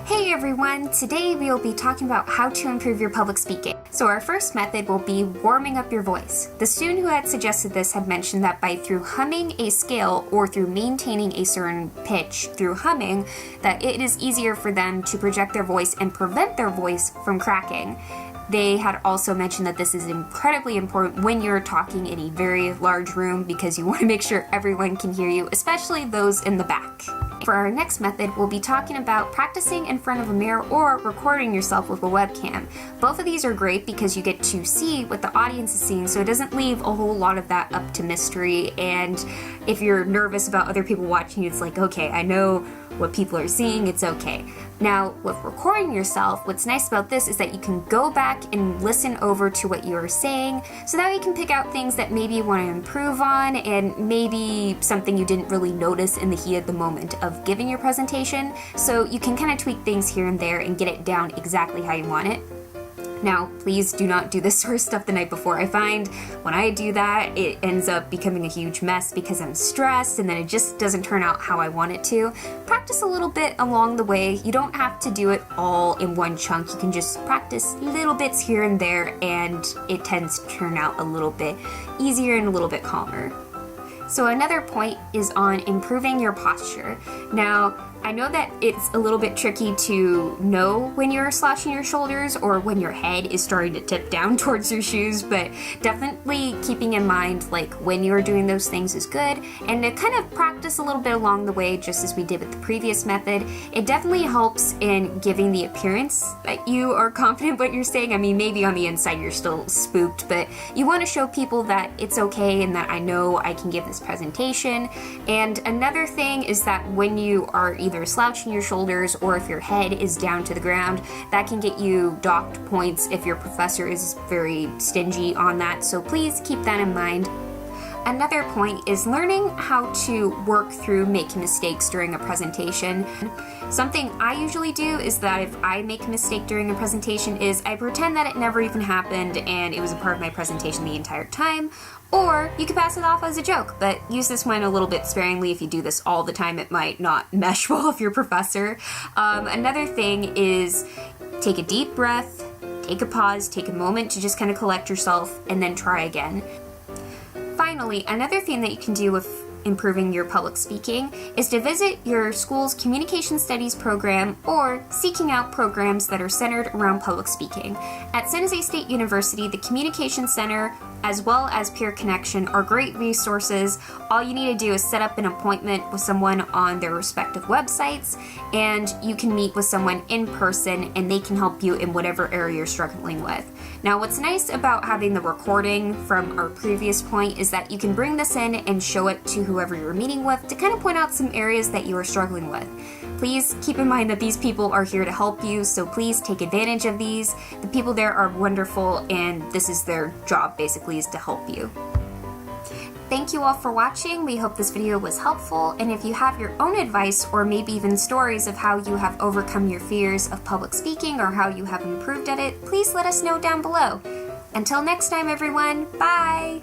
Hey everyone! Today we will be talking about how to improve your public speaking. So our first method will be warming up your voice. The student who had suggested this had mentioned that through humming a scale or through maintaining a certain pitch through humming, that it is easier for them to project their voice and prevent their voice from cracking. They had also mentioned that this is incredibly important when you're talking in a very large room because you want to make sure everyone can hear you, especially those in the back. For our next method, we'll be talking about practicing in front of a mirror or recording yourself with a webcam. Both of these are great because you get to see what the audience is seeing, so it doesn't leave a whole lot of that up to mystery. And if you're nervous about other people watching you, it's like, okay, I know what people are seeing, it's okay. Now, with recording yourself, what's nice about this is that you can go back and listen over to what you are saying, so that you can pick out things that maybe you want to improve on and maybe something you didn't really notice in the heat of the moment of giving your presentation. So you can kind of tweak things here and there and get it down exactly how you want it. Now, please do not do this sort of stuff the night before. I find when I do that, it ends up becoming a huge mess because I'm stressed and then it just doesn't turn out how I want it to. Practice a little bit along the way. You don't have to do it all in one chunk. You can just practice little bits here and there and it tends to turn out a little bit easier and a little bit calmer. So another point is on improving your posture. Now, I know that it's a little bit tricky to know when you're slouching your shoulders or when your head is starting to tip down towards your shoes, but definitely keeping in mind like when you're doing those things is good, and to kind of practice a little bit along the way, just as we did with the previous method. It definitely helps in giving the appearance that you are confident what you're saying. I mean, maybe on the inside you're still spooked, but you want to show people that it's okay and that I know I can give this presentation. And another thing is that when you are either slouching your shoulders or if your head is down to the ground, that can get you docked points if your professor is very stingy on that, so please keep that in mind. Another point is learning how to work through making mistakes during a presentation. Something I usually do is that if I make a mistake during a presentation is I pretend that it never even happened and it was a part of my presentation the entire time, or you can pass it off as a joke, but use this one a little bit sparingly. If you do this all the time, it might not mesh well with your professor. Another thing is take a deep breath, take a pause, take a moment to just kind of collect yourself, and then try again. Finally, another thing that you can do with improving your public speaking is to visit your school's communication studies program or seeking out programs that are centered around public speaking. At San Jose State University, the Communication Center as well as Peer Connection are great resources. All you need to do is set up an appointment with someone on their respective websites, and you can meet with someone in person and they can help you in whatever area you're struggling with. Now, what's nice about having the recording from our previous point is that you can bring this in and show it to whoever you're meeting with to kind of point out some areas that you are struggling with. Please keep in mind that these people are here to help you, so please take advantage of these. The people there are wonderful and this is their job basically, is to help you. Thank you all for watching. We hope this video was helpful, and if you have your own advice or maybe even stories of how you have overcome your fears of public speaking or how you have improved at it, please let us know down below. Until next time everyone, bye!